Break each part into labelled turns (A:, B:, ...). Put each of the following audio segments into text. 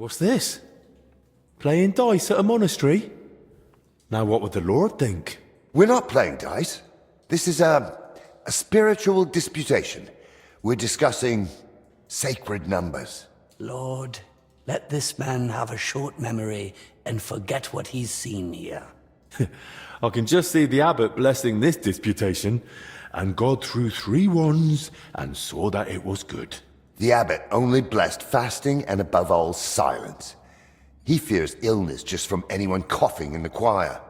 A: What's this? Playing dice at a monastery? Now what would the Lord think?
B: We're not playing dice. This is a spiritual disputation. We're discussing sacred numbers.
C: Lord, let this man have a short memory and forget what he's seen here.
A: I can just see the abbot blessing this disputation, and God threw 3 wands and saw that it was good.
B: The abbot only blessed fasting and above all silence. He fears illness just from anyone coughing in the choir.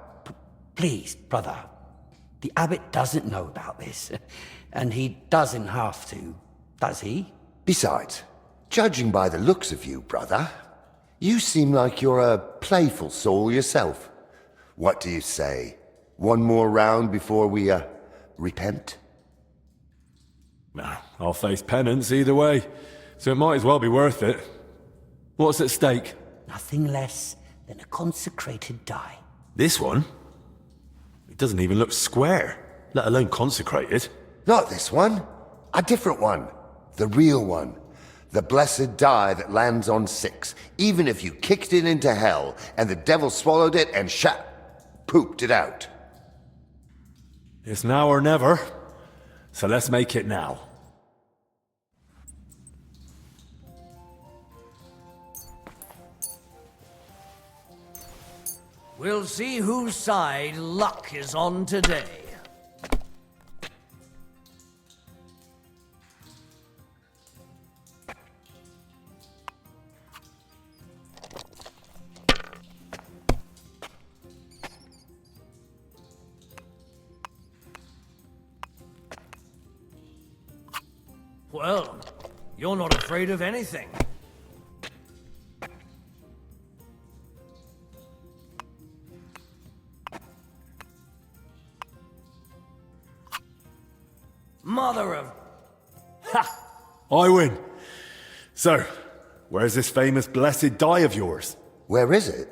C: Please, brother, the abbot doesn't know about this, and he doesn't have to, does he?
B: Besides, judging by the looks of you, brother, you seem like you're a playful soul yourself. What do you say? One more round before we, repent?
A: Nah, I'll face penance either way, so it might as well be worth it. What's at stake?
C: Nothing less than a consecrated die.
A: This one? It doesn't even look square, let alone consecrated.
B: Not this one. A different one. The real one. The blessed die that lands on 6, even if you kicked it into hell and the devil swallowed it and pooped it out.
A: It's now or never, so let's make it now.
D: We'll see whose side luck is on today. Well, you're not afraid of anything. Mother of... Ha!
A: I win. So, where's this famous blessed die of yours?
B: Where is it?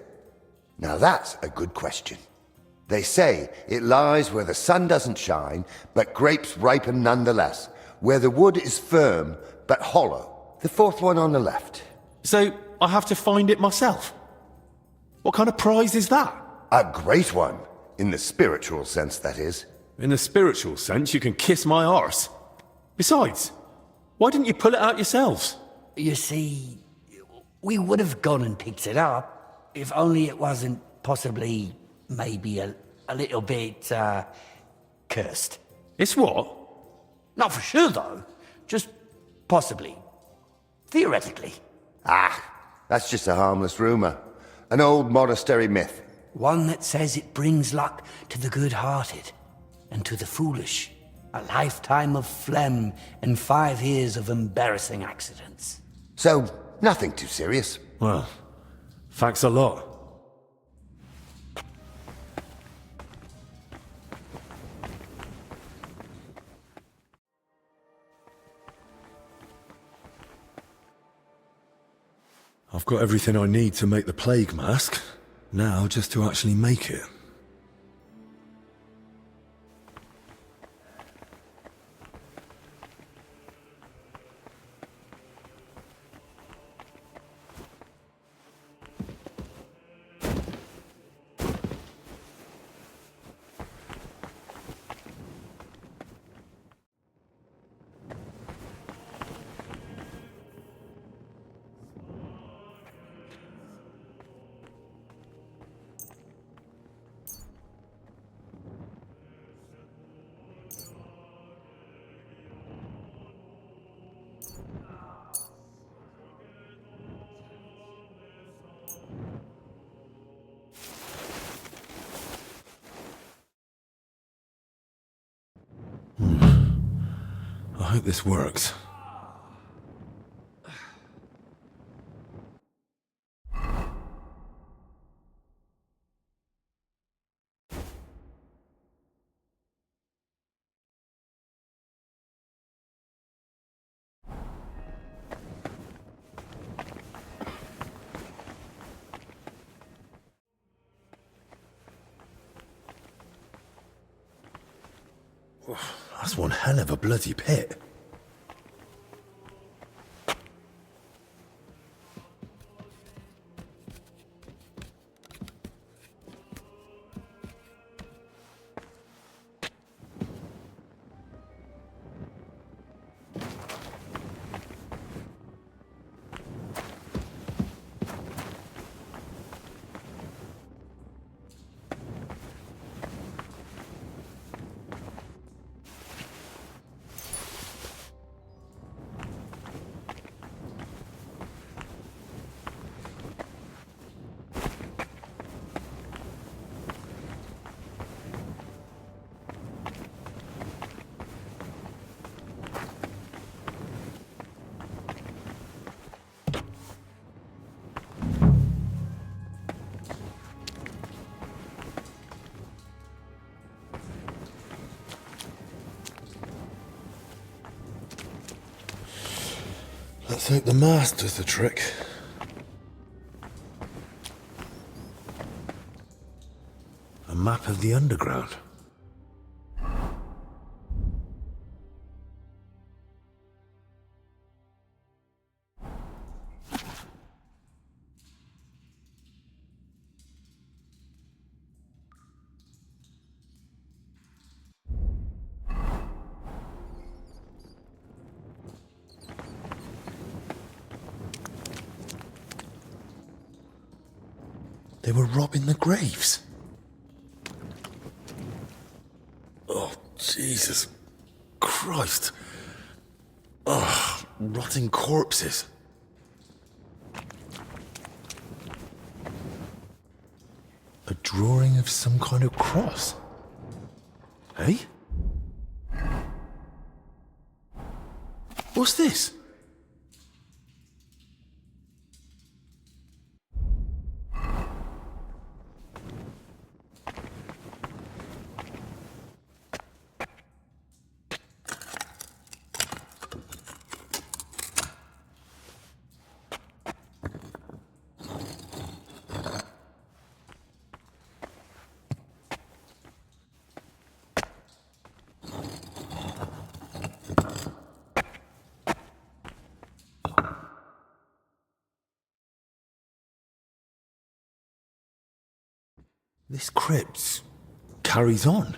B: Now that's a good question. They say it lies where the sun doesn't shine, but grapes ripen nonetheless. Where the wood is firm, but hollow. The 4th one on the left.
A: So, I have to find it myself? What kind of prize is that?
B: A great one. In the spiritual sense, that is.
A: In the spiritual sense, you can kiss my arse. Besides, why didn't you pull it out yourselves?
C: You see, we would have gone and picked it up, if only it wasn't possibly, maybe a little bit, cursed.
A: It's what?
C: Not for sure, though. Just possibly. Theoretically.
B: Ah, that's just a harmless rumor. An old monastery myth.
C: One that says it brings luck to the good-hearted and to the foolish. A lifetime of phlegm and 5 years of embarrassing accidents.
B: So, nothing too serious.
A: Well, thanks a lot. I've got everything I need to make the plague mask. Now, just to actually make it. I hope this works. That's one hell of a bloody pit. Let's hope the mask does the trick. A map of the underground. They were robbing the graves. Oh, Jesus Christ. Oh, rotting corpses. A drawing of some kind of cross. Hey? What's this? This crypt carries on.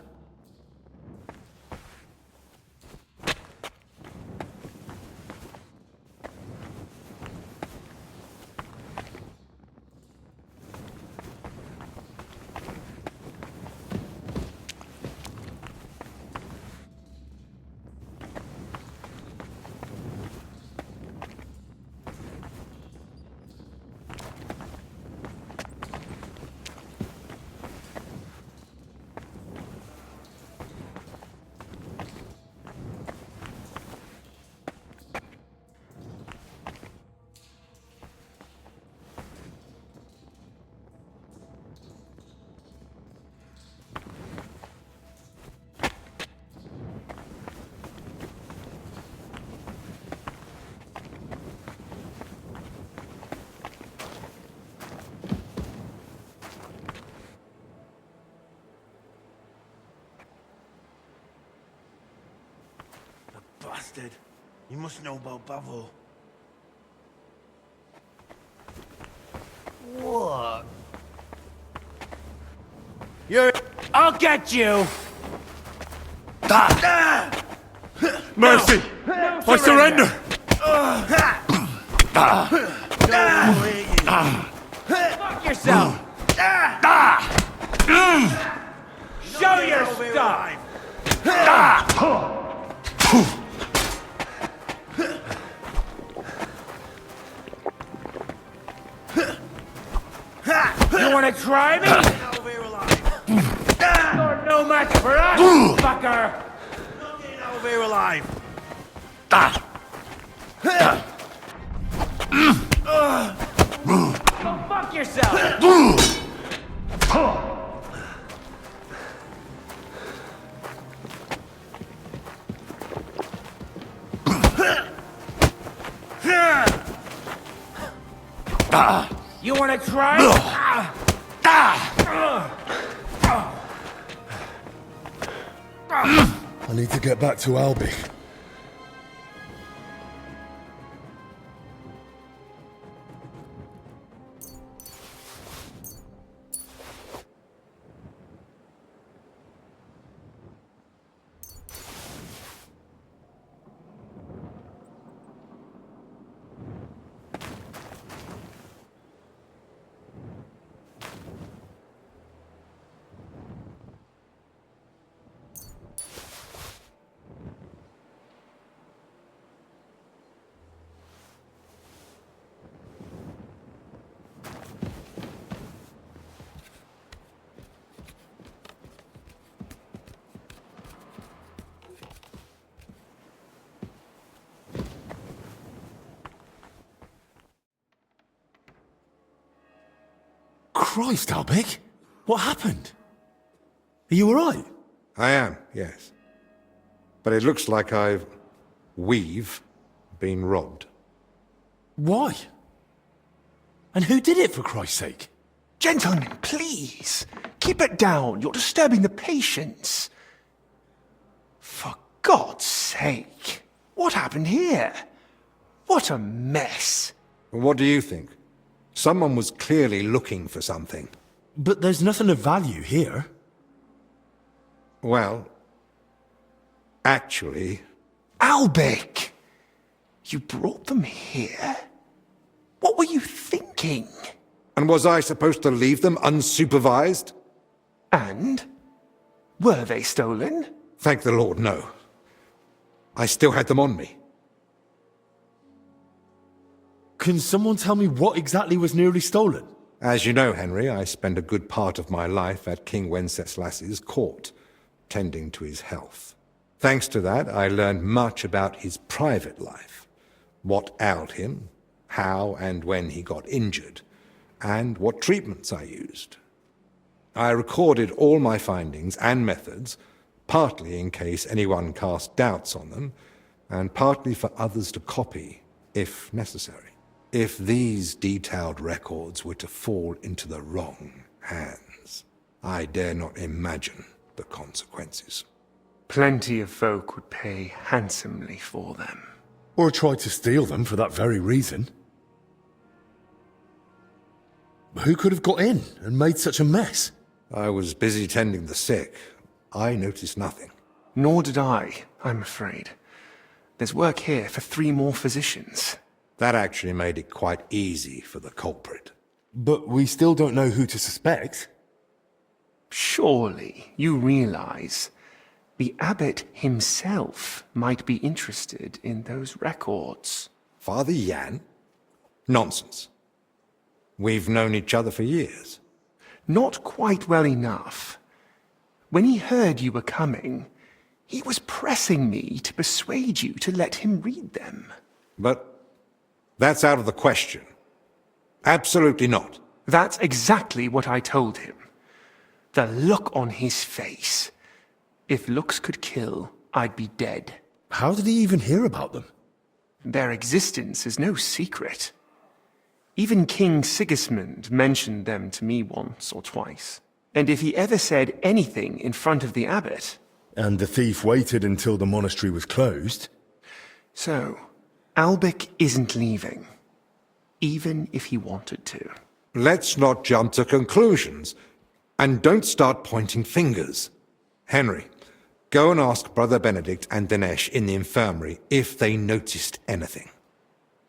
E: Bastard. You must know about Bavo.
C: What?
E: You're...
C: I'll get you!
A: Mercy! I surrender!
C: Fuck yourself! Show your stuff! You wanna try me? You're no match for us, fucker!
E: Not getting out of here alive.
C: Go fuck yourself! You wanna try?
A: I need to get back to Albi. Christ, Albic! What happened? Are you alright?
F: I am, yes. But it looks like we've been robbed.
A: Why? And who did it, for Christ's sake?
G: Gentlemen, please, keep it down. You're disturbing the patients. For God's sake, what happened here? What a mess.
F: What do you think? Someone was clearly looking for something.
A: But there's nothing of value here.
F: Well, actually,
G: Альбік! You brought them here? What were you thinking?
F: and was I supposed to leave them unsupervised?
G: And? Were they stolen?
F: Thank the Lord, no. I still had them on me.
A: Can someone tell me what exactly was nearly stolen?
F: As you know, Henry, I spent a good part of my life at King Wenceslas's court, tending to his health. Thanks to that, I learned much about his private life, what ailed him, how and when he got injured, and what treatments I used. I recorded all my findings and methods, partly in case anyone cast doubts on them, and partly for others to copy, if necessary. If these detailed records were to fall into the wrong hands, I dare not imagine the consequences.
G: Plenty of folk would pay handsomely for them.
A: Or tried to steal them for that very reason? Who could have got in and made such a mess?
F: I was busy tending the sick. I noticed nothing.
G: Nor did I, I'm afraid. There's work here for 3 more physicians.
F: That actually made it quite easy for the culprit.
A: But we still don't know who to suspect.
G: Surely you realize the abbot himself might be interested in those records.
F: Father Jan? Nonsense. We've known each other for years.
G: Not quite well enough. When he heard you were coming, he was pressing me to persuade you to let him read them.
F: But that's out of the question. Absolutely not.
G: That's exactly what I told him. The look on his face. If looks could kill, I'd be dead.
A: How did he even hear about them?
G: Their existence is no secret. Even King Sigismund mentioned them to me once or twice. And if he ever said anything in front of the abbot...
A: And the thief waited until the monastery was closed?
G: So, Альбік isn't leaving, even if he wanted to.
F: Let's not jump to conclusions. And don't start pointing fingers. Henry, go and ask Brother Benedict and Dinesh in the infirmary if they noticed anything.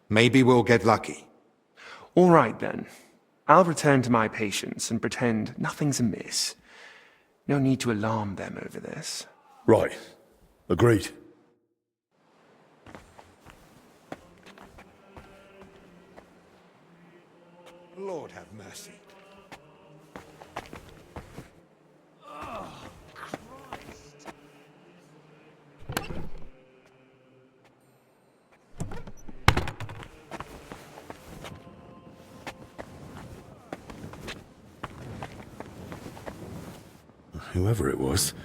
F: Maybe we'll get lucky.
G: All right, then. I'll return to my patients and pretend nothing's amiss. No need to alarm them over this.
A: Right. Agreed.
F: Lord have mercy.
A: Whoever it was,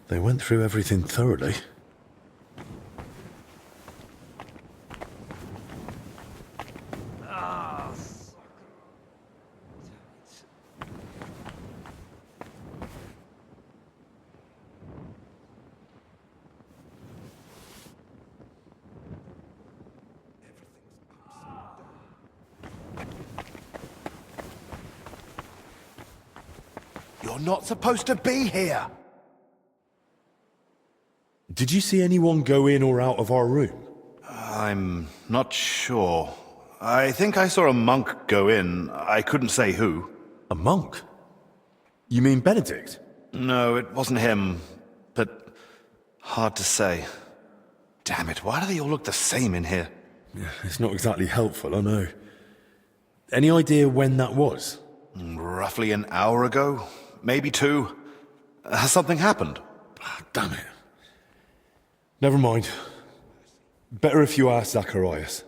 A: they went through everything thoroughly.
E: You're not supposed to be here.
A: Did you see anyone go in or out of our room?
H: I'm not sure. I think I saw a monk go in. I couldn't say who.
A: A monk? You mean Benedict?
H: No, it wasn't him. But hard to say. Damn it, why do they all look the same in here?
A: It's not exactly helpful, I know. Any idea when that was?
H: Roughly an hour ago? Maybe 2. Has something happened?
A: Damn it. Never mind. Better if you ask Zacharias.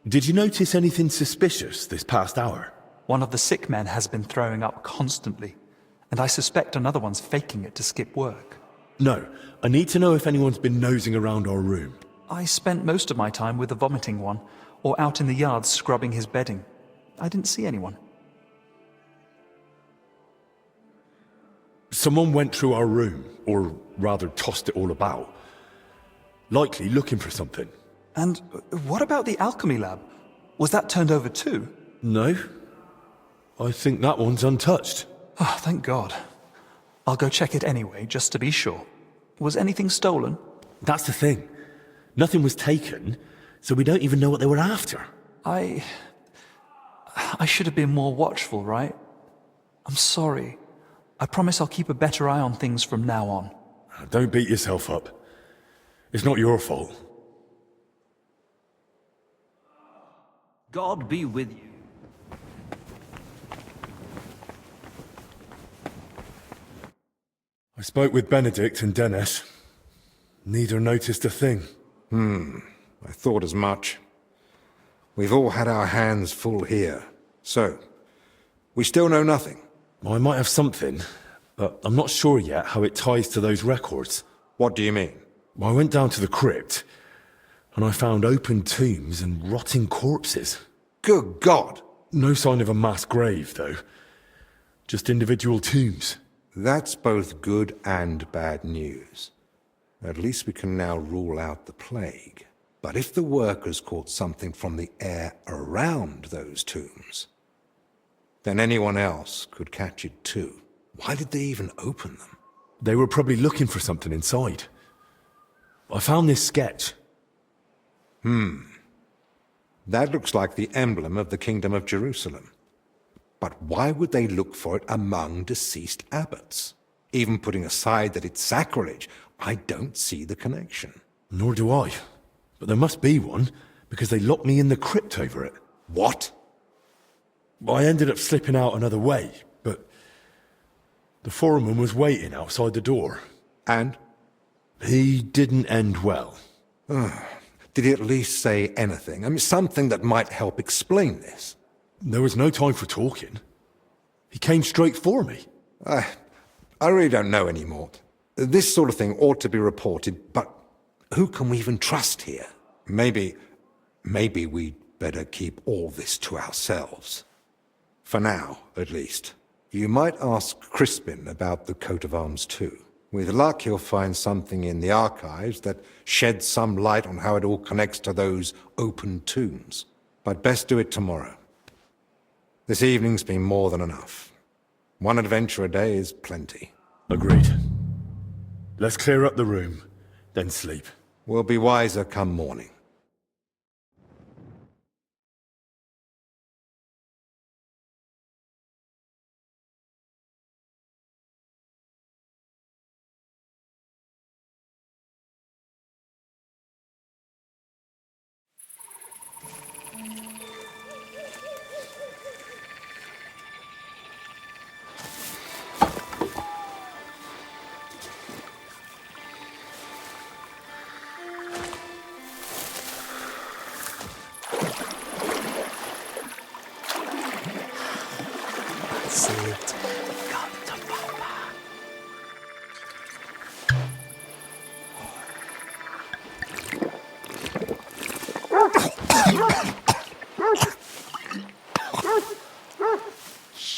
A: Did you notice anything suspicious this past hour?
I: One of the sick men has been throwing up constantly, and I suspect another one's faking it to skip work.
A: No, I need to know if anyone's been nosing around our room.
I: I spent most of my time with the vomiting one, or out in the yard scrubbing his bedding. I didn't see anyone.
A: Someone went through our room, or rather tossed it all about. Likely looking for something.
I: And what about the alchemy lab? Was that turned over too?
A: No. I think that one's untouched.
I: Oh, thank God. I'll go check it anyway, just to be sure. Was anything stolen?
A: That's the thing. Nothing was taken, so we don't even know what they were after.
I: I should have been more watchful, right? I'm sorry. I promise I'll keep a better eye on things from now on.
A: Don't beat yourself up. It's not your fault.
D: God be with you.
A: I spoke with Benedict and Dennis. Neither noticed a thing.
F: I thought as much. We've all had our hands full here. So, we still know nothing.
A: I might have something, but I'm not sure yet how it ties to those records.
F: What do you mean?
A: I went down to the crypt, and I found open tombs and rotting corpses.
F: Good God!
A: No sign of a mass grave, though. Just individual tombs.
F: That's both good and bad news. At least we can now rule out the plague. But if the workers caught something from the air around those tombs, then anyone else could catch it too. Why did they even open them?
A: They were probably looking for something inside. I found this sketch.
F: That looks like the emblem of the Kingdom of Jerusalem. But why would they look for it among deceased abbots? Even putting aside that it's sacrilege, I don't see the connection.
A: Nor do I. But there must be one, because they locked me in the crypt over it.
F: What?
A: I ended up slipping out another way, but the foreman was waiting outside the door.
F: And?
A: He didn't end well.
F: Did he at least say anything? I mean, something that might help explain this.
A: There was no time for talking. He came straight for me.
F: I really don't know anymore. This sort of thing ought to be reported, but who can we even trust here? Maybe we'd better keep all this to ourselves. For now, at least. You might ask Crispin about the coat of arms too. With luck, he'll find something in the archives that sheds some light on how it all connects to those open tombs. But best do it tomorrow. This evening's been more than enough. One adventure a day is plenty.
A: Agreed. Let's clear up the room, then sleep.
F: We'll be wiser come morning.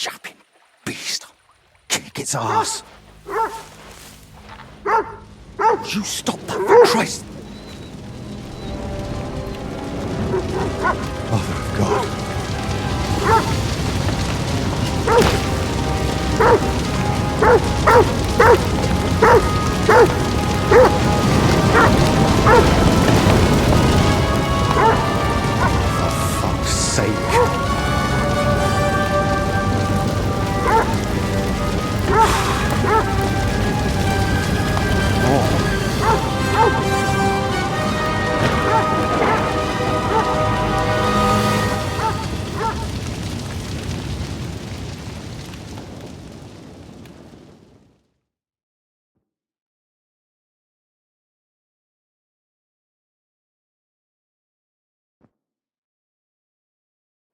G: Yapping beast. Kick its ass. You stop that, for Christ!
A: Mother of God.
G: For fuck's sake.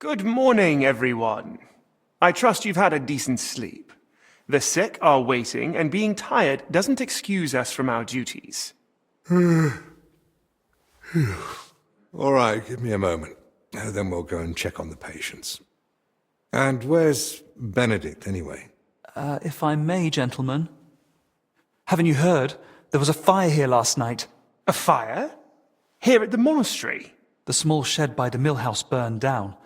J: Good morning, everyone.
G: I trust you've had a decent sleep. The sick are waiting, and being tired doesn't excuse us from our duties.
F: All right, give me a moment. Then we'll go and check on the patients. And where's Benedict, anyway?
I: If I may, gentlemen. Haven't you heard? There was a fire here last night.
G: A fire? Here at the monastery?
I: The small shed by the mill house burned down,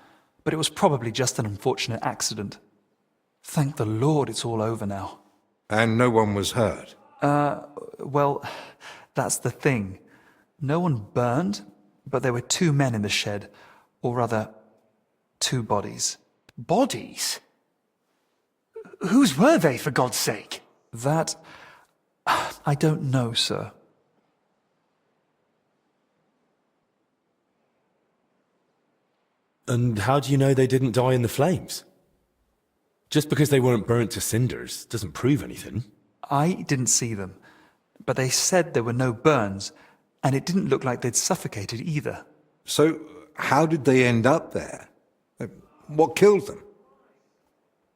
I: but it was probably just an unfortunate accident. Thank the Lord it's all over now.
F: And no one was hurt?
I: Well, that's the thing. No one burned, but there were 2 men in the shed, or rather, 2 bodies.
G: Bodies? Whose were they, for God's sake?
I: That... I don't know, sir.
A: And how do you know they didn't die in the flames? Just because they weren't burnt to cinders doesn't prove anything.
I: I didn't see them, but they said there were no burns, and it didn't look like they'd suffocated either.
F: So, how did they end up there? What killed them?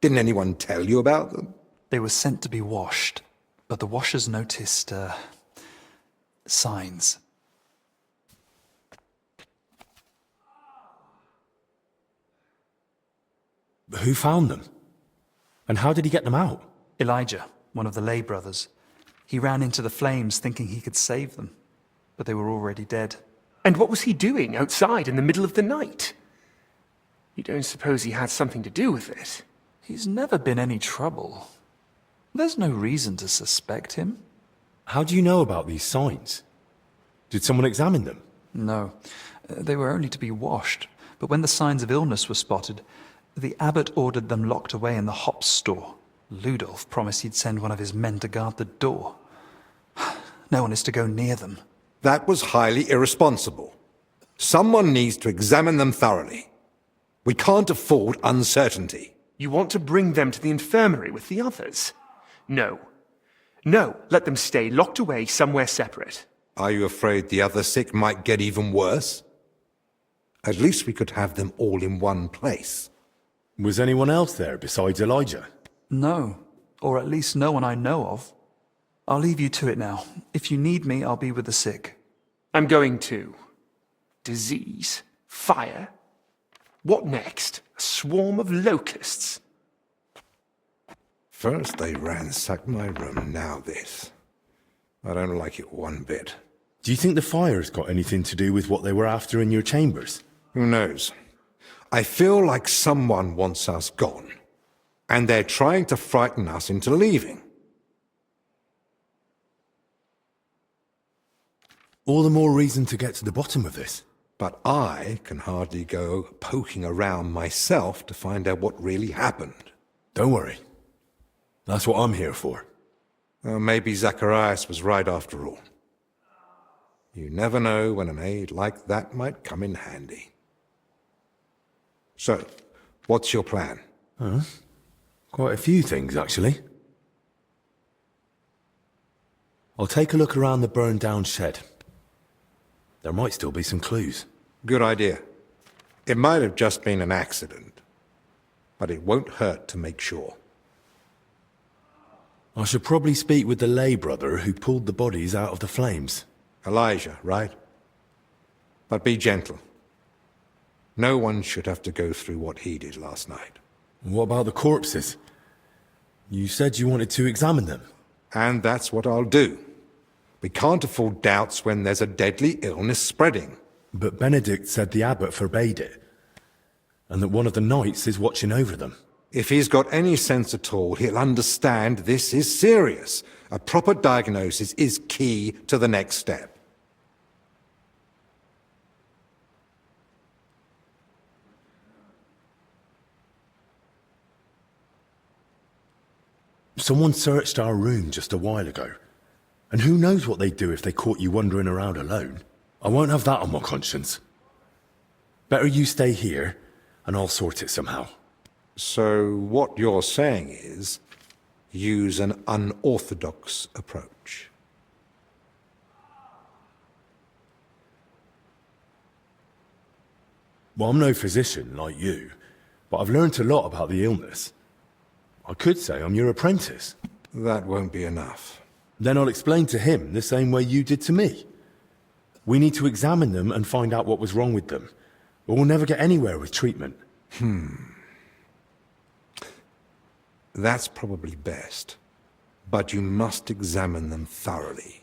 F: Didn't anyone tell you about them?
I: They were sent to be washed, but the washers noticed, signs.
A: Who found them? And how did he get them out?
I: Elijah, one of the lay brothers. He ran into the flames thinking he could save them, but they were already dead.
G: And what was he doing outside in the middle of the night? You don't suppose he had something to do with it?
I: He's never been any trouble. There's no reason to suspect him.
A: How do you know about these signs? Did someone examine them?
I: No, they were only to be washed, but when the signs of illness were spotted, the abbot ordered them locked away in the hops store. Ludolf promised he'd send one of his men to guard the door. No one is to go near them.
F: That was highly irresponsible. Someone needs to examine them thoroughly. We can't afford uncertainty.
G: You want to bring them to the infirmary with the others? No. No, let them stay locked away somewhere separate.
F: Are you afraid the other sick might get even worse? At least we could have them all in one place.
A: Was anyone else there besides Elijah?
I: No, or at least no one I know of. I'll leave you to it now. If you need me, I'll be with the sick.
G: I'm going too. Disease? Fire? What next? A swarm of locusts?
F: First they ransacked my room, now this. I don't like it one bit.
A: Do you think the fire's got anything to do with what they were after in your chambers?
F: Who knows? I feel like someone wants us gone, and they're trying to frighten us into leaving.
A: All the more reason to get to the bottom of this.
F: But I can hardly go poking around myself to find out what really happened.
A: Don't worry. That's what I'm here for.
F: Maybe Zacharias was right after all. You never know when an aid like that might come in handy. So, what's your plan?
A: Quite a few things, actually. I'll take a look around the burned-down shed. There might still be some clues.
F: Good idea. It might have just been an accident, but it won't hurt to make sure.
A: I should probably speak with the lay brother who pulled the bodies out of the flames.
F: Elijah, right? But be gentle. No one should have to go through what he did last night.
A: What about the corpses? You said you wanted to examine them.
F: And that's what I'll do. We can't afford doubts when there's a deadly illness spreading.
A: But Benedict said the abbot forbade it, and that one of the knights is watching over them.
F: If he's got any sense at all, he'll understand this is serious. A proper diagnosis is key to the next step.
A: Someone searched our room just a while ago. And who knows what they'd do if they caught you wandering around alone. I won't have that on my conscience. Better you stay here, and I'll sort it somehow.
F: So what you're saying is, use an unorthodox approach.
A: Well, I'm no physician like you, but I've learnt a lot about the illness. I could say I'm your apprentice.
F: That won't be enough.
A: Then I'll explain to him the same way you did to me. We need to examine them and find out what was wrong with them, or we'll never get anywhere with treatment.
F: That's probably best. But you must examine them thoroughly.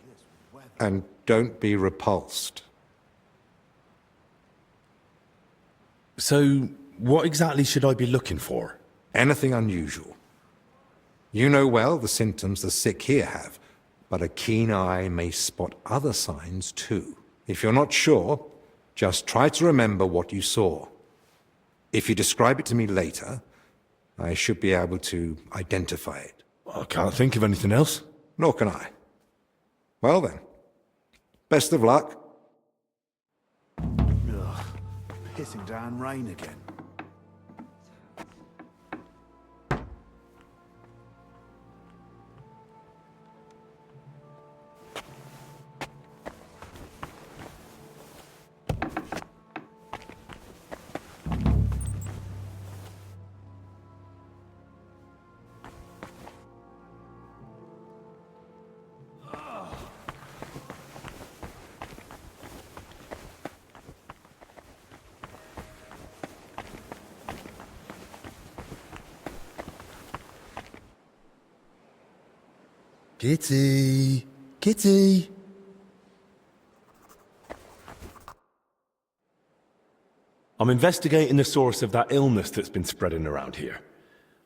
F: And don't be repulsed.
A: So, what exactly should I be looking for?
F: Anything unusual. You know well the symptoms the sick here have, but a keen eye may spot other signs too. If you're not sure, just try to remember what you saw. If you describe it to me later, I should be able to identify it.
A: I can't think of anything else.
F: Nor can I. Well then, best of luck.
E: Ugh, pissing down rain again.
A: Kitty! Kitty! I'm investigating the source of that illness that's been spreading around here,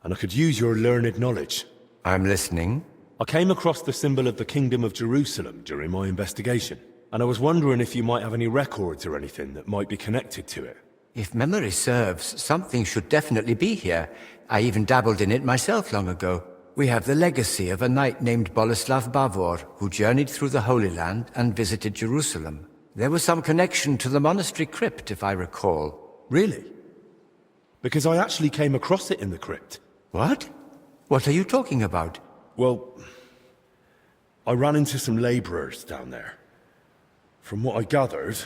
A: and I could use your learned knowledge.
B: I'm listening.
A: I came across the symbol of the Kingdom of Jerusalem during my investigation, and I was wondering if you might have any records or anything that might be connected to it.
J: If memory serves, something should definitely be here. I even dabbled in it myself long ago. We have the legacy of a knight named Boleslav Bavor, who journeyed through the Holy Land and visited Jerusalem. There was some connection to the monastery crypt, if I recall.
A: Really? Because I actually came across it in the crypt.
J: What? What are you talking about?
A: Well, I ran into some labourers down there. From what I gathered,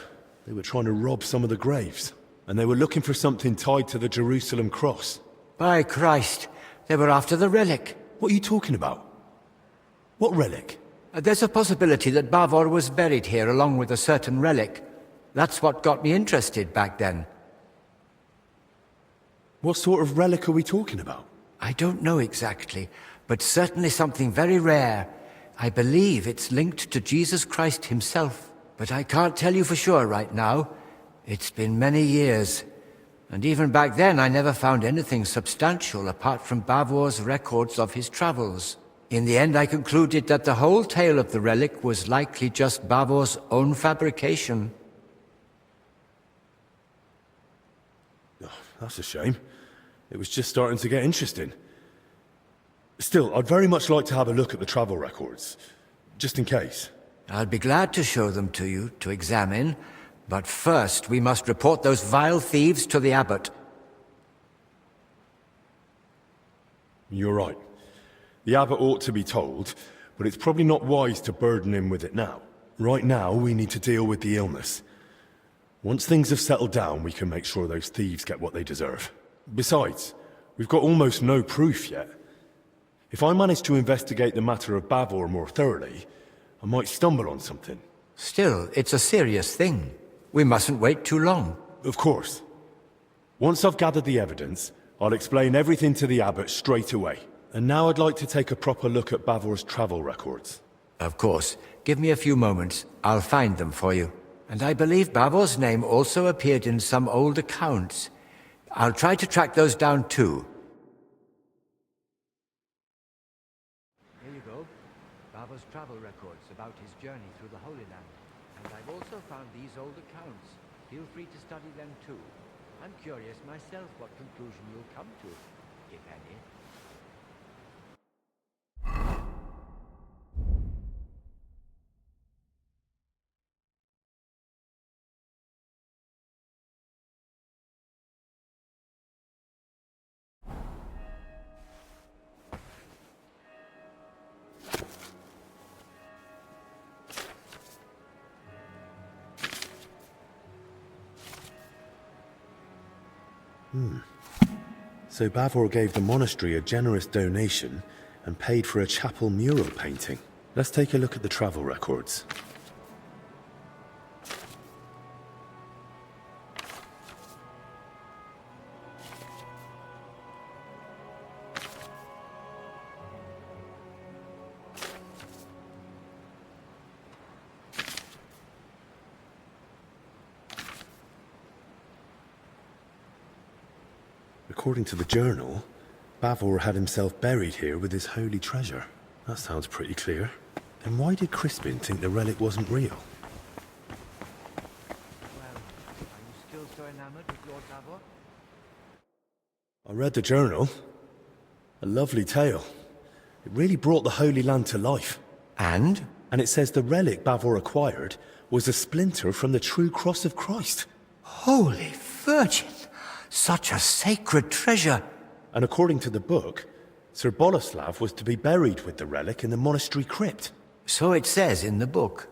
A: they were trying to rob some of the graves, and they were looking for something tied to the Jerusalem cross.
J: By Christ, they were after the relic.
A: What are you talking about? What relic?
J: There's a possibility that Bavor was buried here along with a certain relic. That's what got me interested back then.
A: What sort of relic are we talking about?
J: I don't know exactly, but certainly something very rare. I believe it's linked to Jesus Christ himself, but I can't tell you for sure right now. It's been many years, and even back then I never found anything substantial apart from Bavor's records of his travels. In the end I concluded that the whole tale of the relic was likely just Bavor's own fabrication.
A: Oh, that's a shame. It was just starting to get interesting. Still, I'd very much like to have a look at the travel records, just in case.
J: I'll be glad to show them to you, to examine, but first we must report those vile thieves to the abbot.
A: You're right. The abbot ought to be told, but it's probably not wise to burden him with it now. Right now, we need to deal with the illness. Once things have settled down, we can make sure those thieves get what they deserve. Besides, we've got almost no proof yet. If I manage to investigate the matter of Bavor more thoroughly, I might stumble on something.
J: Still, it's a serious thing. We mustn't wait too long.
A: Of course. Once I've gathered the evidence, I'll explain everything to the abbot straight away. And now I'd like to take a proper look at Bavor's travel records.
J: Of course. Give me a few moments. I'll find them for you. And I believe Bavor's name also appeared in some old accounts. I'll try to track those down too. Here you go. Bavor's travel records about his journey through the Holy Land. And I've also found these old accounts. Feel free to study them too. I'm curious myself what conclusion you'll come to, if any.
A: So Bavor gave the monastery a generous donation and paid for a chapel mural painting. Let's take a look at the travel records. According to the journal, Bavor had himself buried here with his holy treasure. That sounds pretty clear. Then why did Crispin think the relic wasn't real?
J: Well, are you still so enamored with Lord Bavor?
A: I read the journal. A lovely tale. It really brought the Holy Land to life.
J: And?
A: And it says the relic Bavor acquired was a splinter from the true cross of Christ.
J: Holy Virgin! Such a sacred treasure!
A: And according to the book, Sir Boleslav was to be buried with the relic in the monastery crypt.
J: So it says in the book.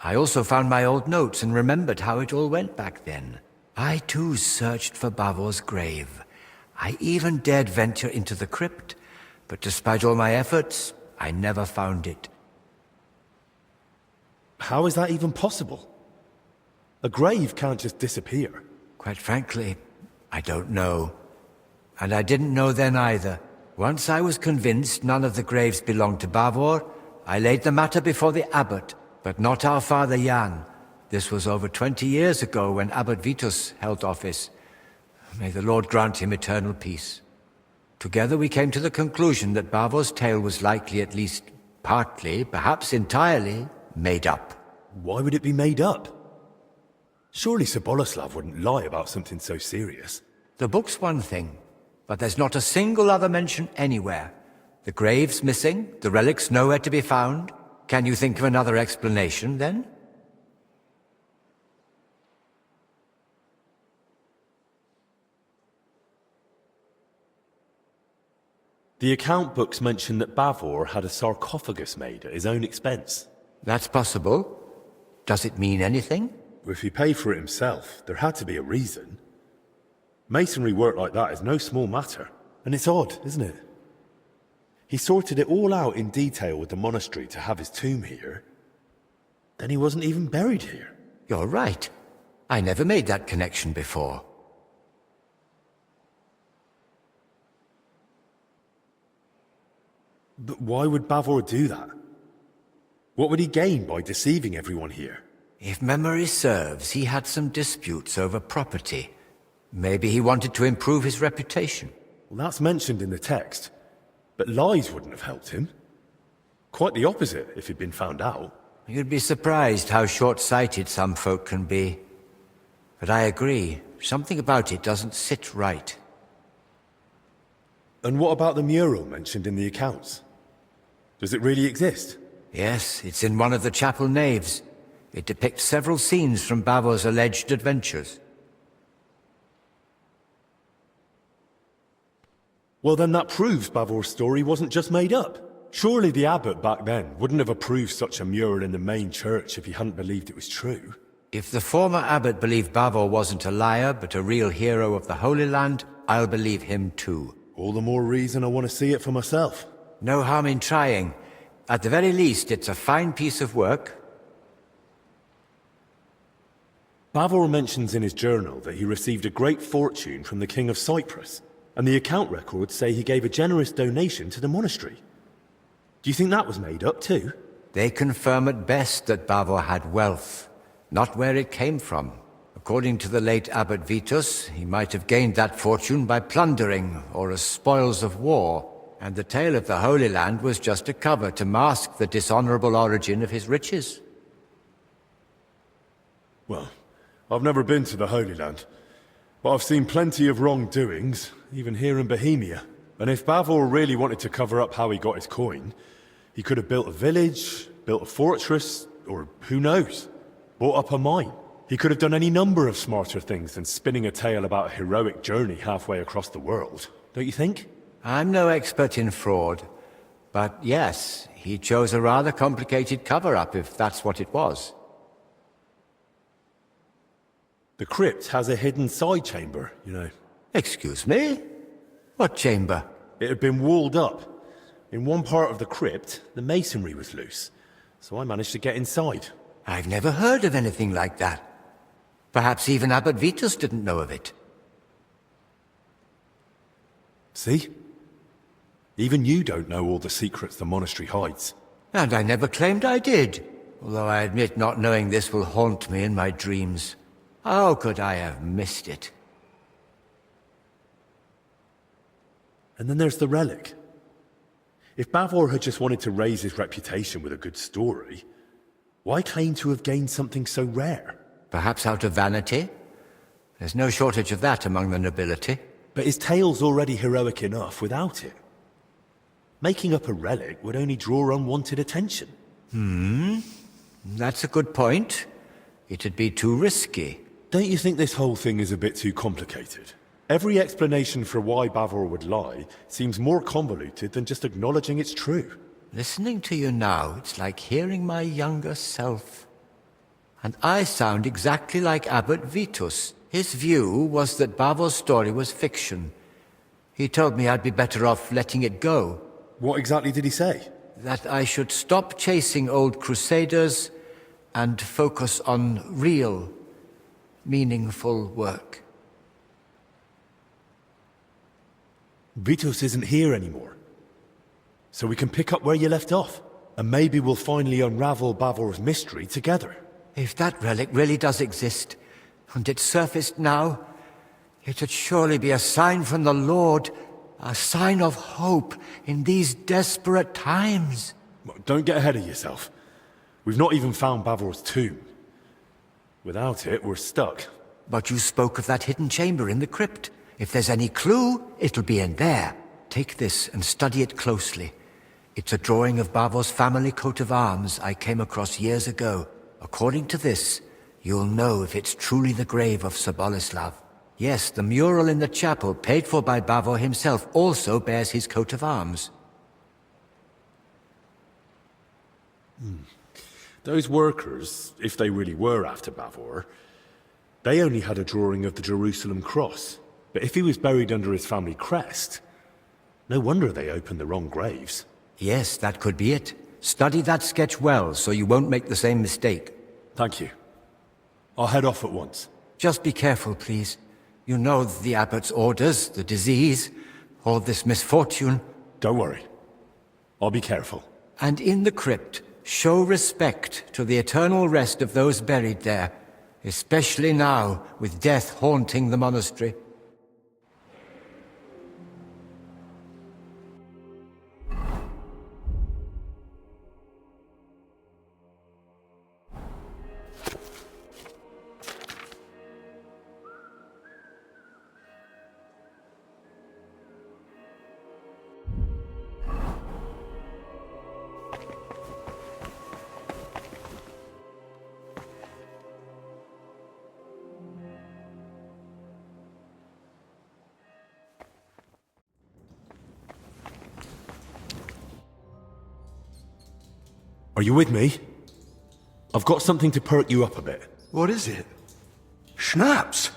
J: I also found my old notes and remembered how it all went back then. I too searched for Bavor's grave. I even dared venture into the crypt, but despite all my efforts, I never found it.
A: How is that even possible? A grave can't just disappear.
J: Quite frankly, I don't know. And I didn't know then either. Once I was convinced none of the graves belonged to Bavor, I laid the matter before the abbot, but not our father Jan. This was over 20 years ago when Abbot Vitus held office. May the Lord grant him eternal peace. Together we came to the conclusion that Bavor's tale was likely at least partly, perhaps entirely, made up.
A: Why would it be made up? Surely Sir Boleslav wouldn't lie about something so serious.
J: The book's one thing, but there's not a single other mention anywhere. The grave's missing, the relic's nowhere to be found. Can you think of another explanation, then?
A: The account books mention that Bavor had a sarcophagus made at his own expense.
J: That's possible. Does it mean anything?
A: If he paid for it himself, there had to be a reason. Masonry work like that is no small matter. And it's odd, isn't it? He sorted it all out in detail with the monastery to have his tomb here. Then he wasn't even buried here.
J: You're right. I never made that connection before.
A: But why would Bavor do that? What would he gain by deceiving everyone here?
J: If memory serves, he had some disputes over property. Maybe he wanted to improve his reputation.
A: Well, that's mentioned in the text. But lies wouldn't have helped him. Quite the opposite, if he'd been found out.
J: You'd be surprised how short-sighted some folk can be. But I agree. Something about it doesn't sit right.
A: And what about the mural mentioned in the accounts? Does it really exist?
J: Yes, it's in one of the chapel naves. It depicts several scenes from Bavor's alleged adventures.
A: Well, then that proves Bavor's story wasn't just made up. Surely the abbot back then wouldn't have approved such a mural in the main church if he hadn't believed it was true.
J: If the former abbot believed Bavor wasn't a liar, but a real hero of the Holy Land, I'll believe him too.
A: All the more reason I want to see it for myself.
J: No harm in trying. At the very least, it's a fine piece of work.
A: Bavor mentions in his journal that he received a great fortune from the King of Cyprus, and the account records say he gave a generous donation to the monastery. Do you think that was made up too?
J: They confirm at best that Bavor had wealth, not where it came from. According to the late Abbot Vitus, he might have gained that fortune by plundering or as spoils of war, and the tale of the Holy Land was just a cover to mask the dishonorable origin of his riches.
A: Well, I've never been to the Holy Land, but I've seen plenty of wrongdoings, even here in Bohemia. And if Bavor really wanted to cover up how he got his coin, he could have built a village, built a fortress, or who knows, bought up a mine. He could have done any number of smarter things than spinning a tale about a heroic journey halfway across the world, don't you think?
J: I'm no expert in fraud, but yes, he chose a rather complicated cover-up if that's what it was.
A: The crypt has a hidden side chamber, you know.
J: Excuse me? What chamber?
A: It had been walled up. In one part of the crypt, the masonry was loose, so I managed to get inside.
J: I've never heard of anything like that. Perhaps even Abbot Vitus didn't know of it.
A: See? Even you don't know all the secrets the monastery hides.
J: And I never claimed I did, although I admit not knowing this will haunt me in my dreams. How could I have missed it?
A: And then there's the relic. If Bavor had just wanted to raise his reputation with a good story, why claim to have gained something so rare?
J: Perhaps out of vanity? There's no shortage of that among the nobility.
A: But his tale's already heroic enough without it. Making up a relic would only draw unwanted attention.
J: That's a good point. It'd be too risky.
A: Don't you think this whole thing is a bit too complicated? Every explanation for why Bavor would lie seems more convoluted than just acknowledging it's true.
J: Listening to you now, it's like hearing my younger self. And I sound exactly like Abbot Vitus. His view was that Bavor's story was fiction. He told me I'd be better off letting it go.
A: What exactly did he say?
J: That I should stop chasing old crusaders and focus on real, meaningful work.
A: Vitus isn't here anymore. So we can pick up where you left off. And maybe we'll finally unravel Bavor's mystery together.
J: If that relic really does exist, and it surfaced now, it'd surely be a sign from the Lord, a sign of hope in these desperate times.
A: Don't get ahead of yourself. We've not even found Bavor's tomb. Without it, we're stuck.
J: But you spoke of that hidden chamber in the crypt. If there's any clue, it'll be in there. Take this and study it closely. It's a drawing of Bavor's family coat of arms I came across years ago. According to this, you'll know if it's truly the grave of Sir Boleslav. Yes, the mural in the chapel, paid for by Bavor himself, also bears his coat of arms.
A: Those workers, if they really were after Bavor, they only had a drawing of the Jerusalem cross. But if he was buried under his family crest, no wonder they opened the wrong graves.
J: Yes, that could be it. Study that sketch well, so you won't make the same mistake.
A: Thank you. I'll head off at once.
J: Just be careful, please. You know the abbot's orders, the disease, all this misfortune.
A: Don't worry. I'll be careful.
J: And in the crypt, show respect to the eternal rest of those buried there, especially now, with death haunting the monastery.
A: Are you with me? I've got something to perk you up a bit.
G: What is it? Schnapps?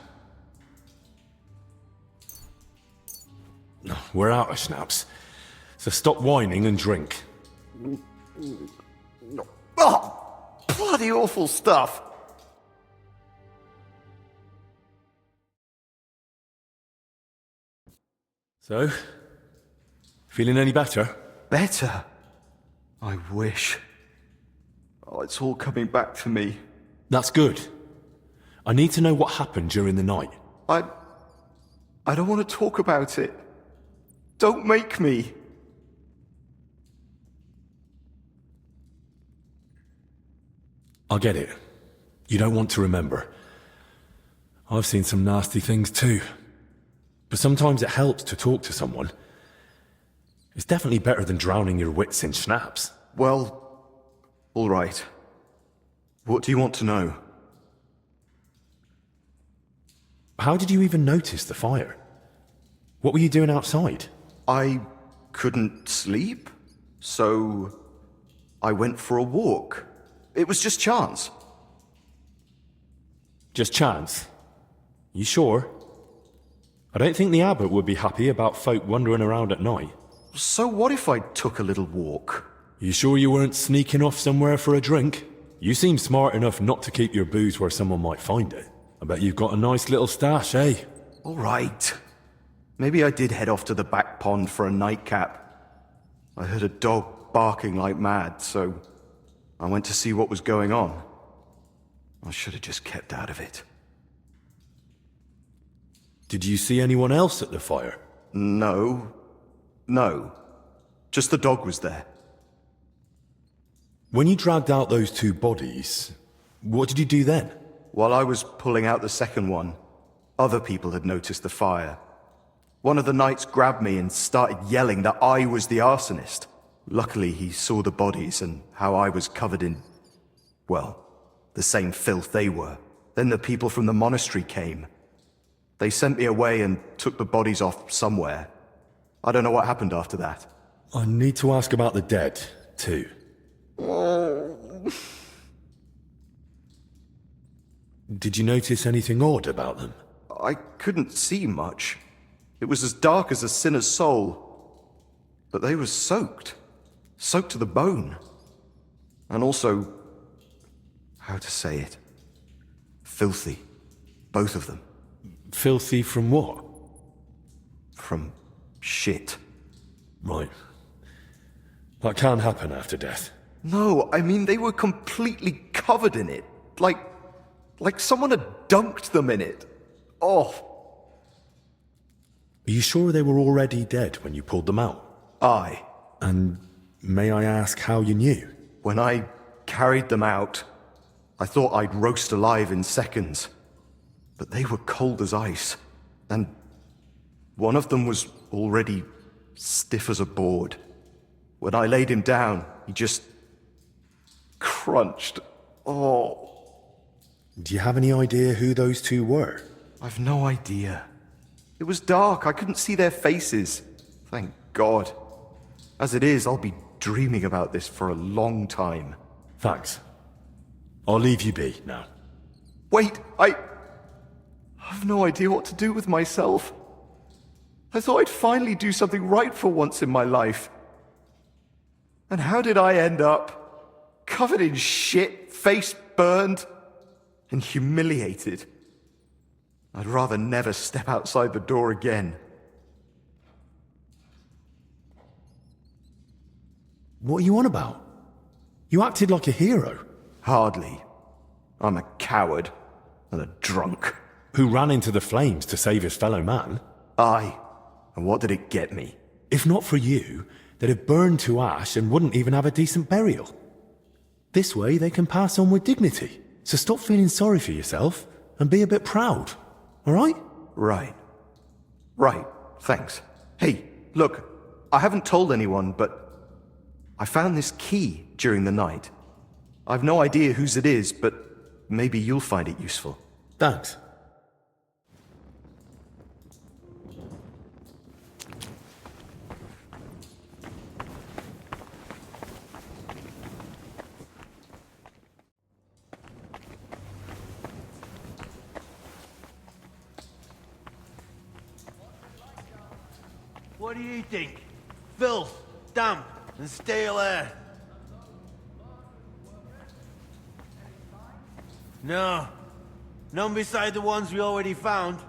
A: No, we're out of schnapps. So stop whining and drink.
E: Oh, bloody awful stuff.
A: So, feeling any better?
G: Better? I wish. Oh, it's all coming back to me.
A: That's good. I need to know what happened during the night.
G: I don't want to talk about it. Don't make me.
A: I get it. You don't want to remember. I've seen some nasty things too. But sometimes it helps to talk to someone. It's definitely better than drowning your wits in schnapps.
G: Well, all right. What do you want to know?
A: How did you even notice the fire? What were you doing outside?
G: I couldn't sleep, so I went for a walk. It was just chance.
A: Just chance? You sure? I don't think the abbot would be happy about folk wandering around at night.
H: So what if I took a little walk?
A: You sure you weren't sneaking off somewhere for a drink? You seem smart enough not to keep your booze where someone might find it. I bet you've got a nice little stash, eh?
H: All right. Maybe I did head off to the back pond for a nightcap. I heard a dog barking like mad, so I went to see what was going on. I should have just kept out of it.
A: Did you see anyone else at the fire?
H: No. Just the dog was there.
A: When you dragged out those two bodies, what did you do then?
H: While I was pulling out the second one, other people had noticed the fire. One of the knights grabbed me and started yelling that I was the arsonist. Luckily, he saw the bodies and how I was covered in, well, the same filth they were. Then the people from the monastery came. They sent me away and took the bodies off somewhere. I don't know what happened after that.
A: I need to ask about the dead, too. Did you notice anything odd about them?
H: I couldn't see much. It was as dark as a sinner's soul. But they were soaked. Soaked to the bone. And also, how to say it? Filthy. Both of them.
A: Filthy from what?
H: From shit.
A: Right. That can happen after death.
H: No, I mean they were completely covered in it. Like someone had dunked them in it. Oh.
A: Are you sure they were already dead when you pulled them out?
H: Aye.
A: And may I ask how you knew?
H: When I carried them out, I thought I'd roast alive in seconds. But they were cold as ice. And one of them was already stiff as a board. When I laid him down, he just crunched. Oh.
A: Do you have any idea who those two were?
H: I've no idea. It was dark. I couldn't see their faces. Thank God. As it is, I'll be dreaming about this for a long time.
A: Thanks. I'll leave you be now.
H: Wait, I've no idea what to do with myself. I thought I'd finally do something right for once in my life. And how did I end up? Covered in shit, face burned, and humiliated. I'd rather never step outside the door again.
A: What are you on about? You acted like a hero.
H: Hardly. I'm a coward and a drunk.
A: Who ran into the flames to save his fellow man.
H: Aye. And what did it get me?
A: If not for you, they'd have burned to ash and wouldn't even have a decent burial. This way they can pass on with dignity. So stop feeling sorry for yourself and be a bit proud. Alright?
H: Right. Thanks. Hey, look, I haven't told anyone, but I found this key during the night. I've no idea whose it is, but maybe you'll find it useful.
A: Thanks.
E: What do you think? Filth, damp, and stale air. No. None beside the ones we already found.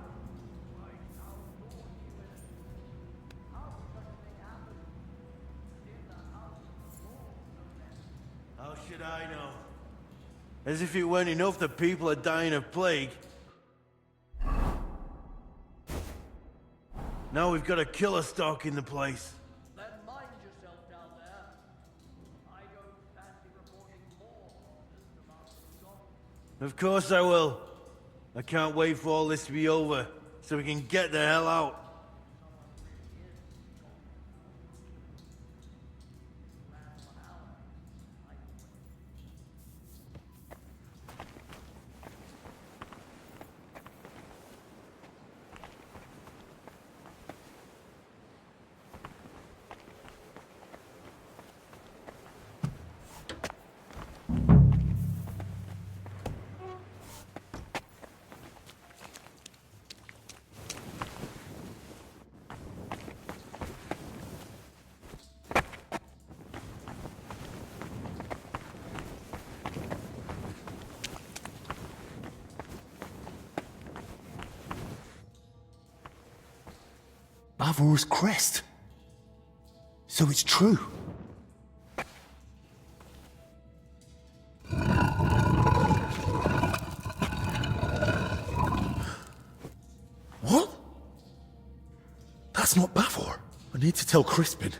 E: How should I know? As if it weren't enough that people are dying of plague. Now we've got a killer stalk in the place.
D: Then mind yourself down there. I don't fancy reporting more of this.
E: Of course I will. I can't wait for all this to be over, so we can get the hell out.
A: Bavor's crest. So it's true. What? That's not Bavor. I need to tell Crispin.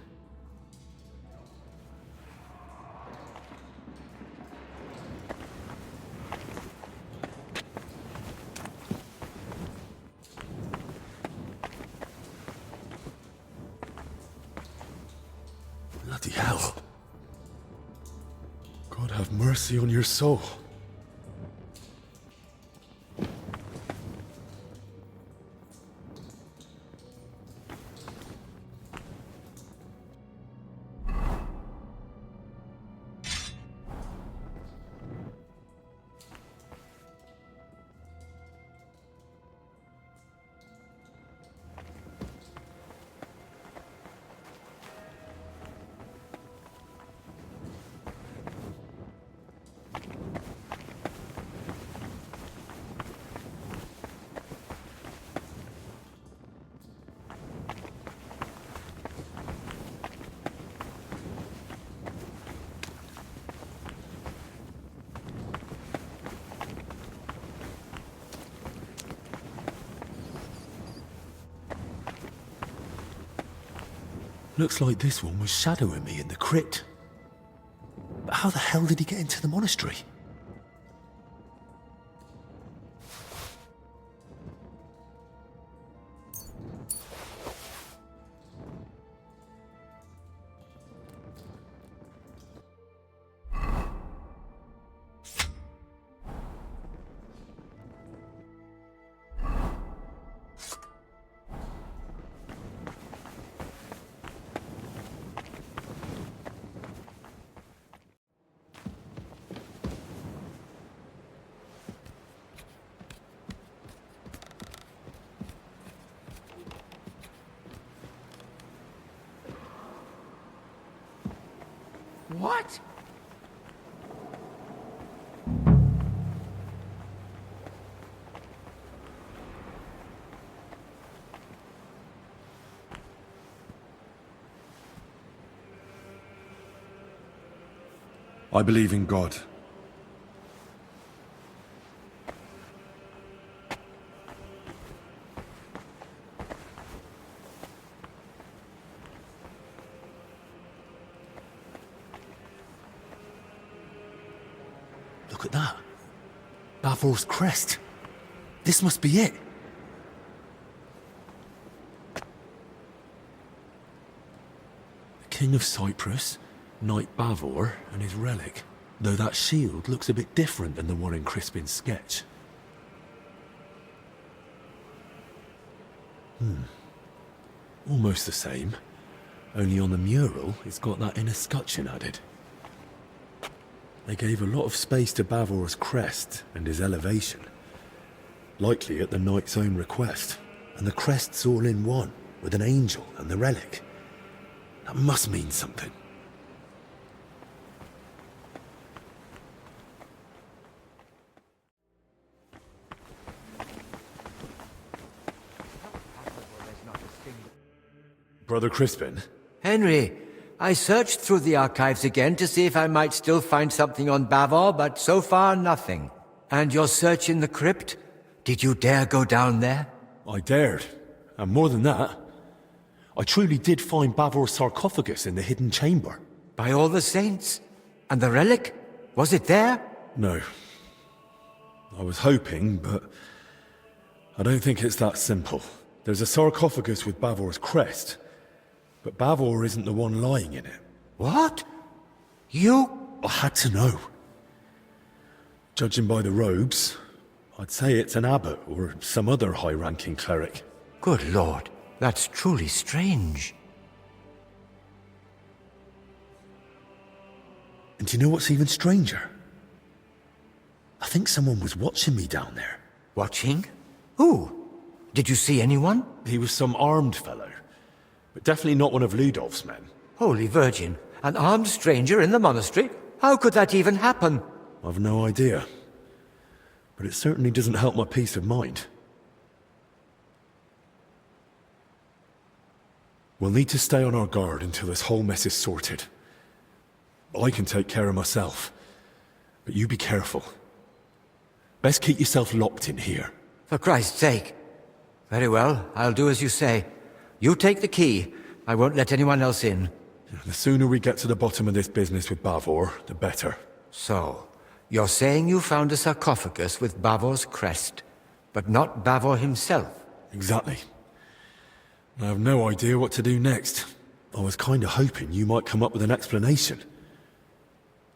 A: Bloody hell. God have mercy on your soul. Looks like this one was shadowing me in the crypt. But how the hell did he get into the monastery?
J: What?
A: I believe in God. Look at that. Bavor's crest. This must be it. The King of Cyprus, Knight Bavor, and his relic. Though that shield looks a bit different than the one in Crispin's sketch. Almost the same. Only on the mural, it's got that inner scutcheon added. They gave a lot of space to Bavor's crest and his elevation. Likely at the knight's own request. And the crest's all in one, with an angel and the relic. That must mean something. Brother Crispin?
J: Henry, I searched through the archives again to see if I might still find something on Bavor, but so far nothing. And your search in the crypt? Did you dare go down there?
A: I dared. And more than that, I truly did find Bavor's sarcophagus in the hidden chamber.
J: By all the saints? And the relic? Was it there?
A: No. I was hoping, but I don't think it's that simple. There's a sarcophagus with Bavor's crest, but Bavor isn't the one lying in it.
J: What? You?
A: I had to know. Judging by the robes, I'd say it's an abbot or some other high-ranking cleric.
J: Good Lord, that's truly strange.
A: And do you know what's even stranger? I think someone was watching me down there.
J: Watching? Who? Did you see anyone?
A: He was some armed fellow, but definitely not one of Ludolf's men.
J: Holy Virgin, an armed stranger in the monastery? How could that even happen?
A: I've no idea, but it certainly doesn't help my peace of mind. We'll need to stay on our guard until this whole mess is sorted. I can take care of myself, but you be careful. Best keep yourself locked in here.
J: For Christ's sake. Very well, I'll do as you say. You take the key. I won't let anyone else in.
A: The sooner we get to the bottom of this business with Bavor, the better.
J: So, you're saying you found a sarcophagus with Bavor's crest, but not Bavor himself?
A: Exactly. I have no idea what to do next. I was kind of hoping you might come up with an explanation.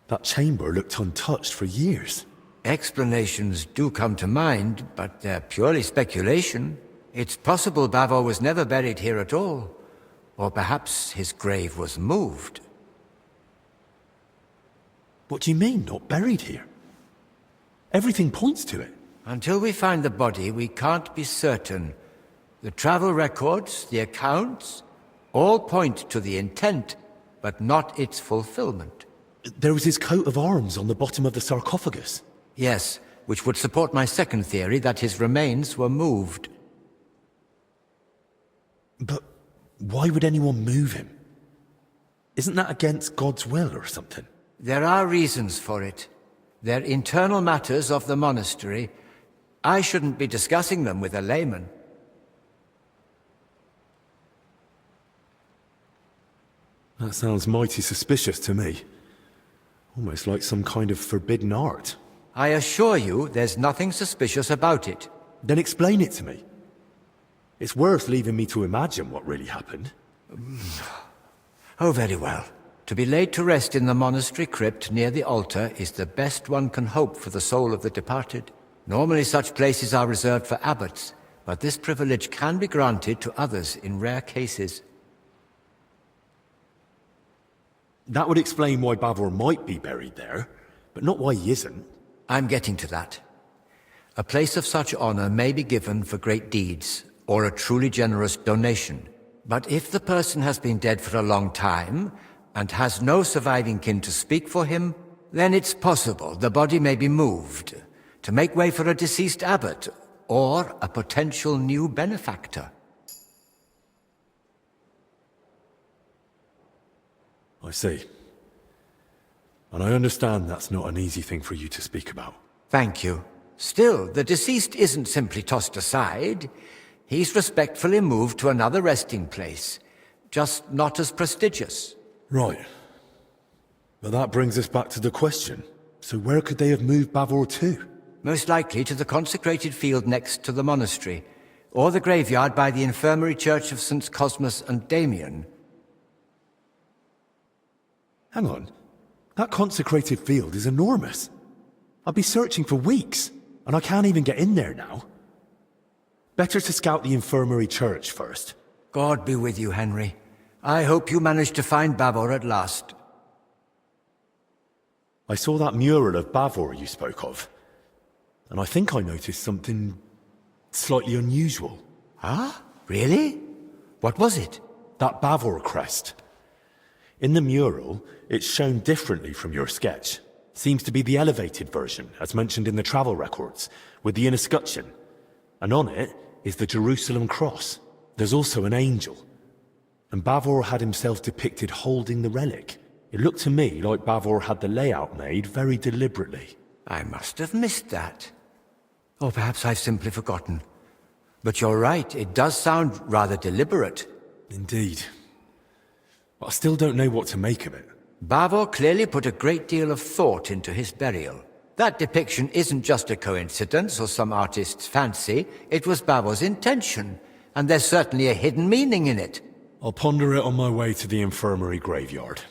A: That chamber looked untouched for years.
J: Explanations do come to mind, but they're purely speculation. It's possible Bavor was never buried here at all. Or perhaps his grave was moved.
A: What do you mean, not buried here? Everything points to it.
J: Until we find the body, we can't be certain. The travel records, the accounts, all point to the intent, but not its fulfillment.
A: There was his coat of arms on the bottom of the sarcophagus.
J: Yes, which would support my second theory that his remains were moved.
A: But why would anyone move him? Isn't that against God's will or something?
J: There are reasons for it. They're internal matters of the monastery. I shouldn't be discussing them with a layman.
A: That sounds mighty suspicious to me. Almost like some kind of forbidden art.
J: I assure you there's nothing suspicious about it.
A: Then explain it to me. It's worth leaving me to imagine what really happened.
J: Oh, very well. To be laid to rest in the monastery crypt near the altar is the best one can hope for the soul of the departed. Normally such places are reserved for abbots, but this privilege can be granted to others in rare cases.
A: That would explain why Bavor might be buried there, but not why he isn't.
J: I'm getting to that. A place of such honor may be given for great deeds, or a truly generous donation. But if the person has been dead for a long time, and has no surviving kin to speak for him, then it's possible the body may be moved, to make way for a deceased abbot, or a potential new benefactor.
A: I see. And I understand that's not an easy thing for you to speak about.
J: Thank you. Still, the deceased isn't simply tossed aside. He's respectfully moved to another resting place, just not as prestigious.
A: Right. But that brings us back to the question. So where could they have moved Bavor to?
J: Most likely to the consecrated field next to the monastery, or the graveyard by the infirmary church of St. Cosmas and Damian.
A: Hang on. That consecrated field is enormous. I'll be searching for weeks, and I can't even get in there now. Better to scout the infirmary church first.
J: God be with you, Henry. I hope you managed to find Bavor at last.
A: I saw that mural of Bavor you spoke of, and I think I noticed something slightly unusual.
J: Ah? Really? What was it?
A: That Bavor crest. In the mural, it's shown differently from your sketch. Seems to be the elevated version, as mentioned in the travel records, with the escutcheon. And on it is the Jerusalem cross. There's also an angel. And Bavor had himself depicted holding the relic. It looked to me like Bavor had the layout made very deliberately.
J: I must have missed that. Or perhaps I've simply forgotten. But you're right, it does sound rather deliberate.
A: Indeed. But I still don't know what to make of it.
J: Bavor clearly put a great deal of thought into his burial. That depiction isn't just a coincidence or some artist's fancy. It was Bavor's intention, and there's certainly a hidden meaning in it.
A: I'll ponder it on my way to the infirmary graveyard.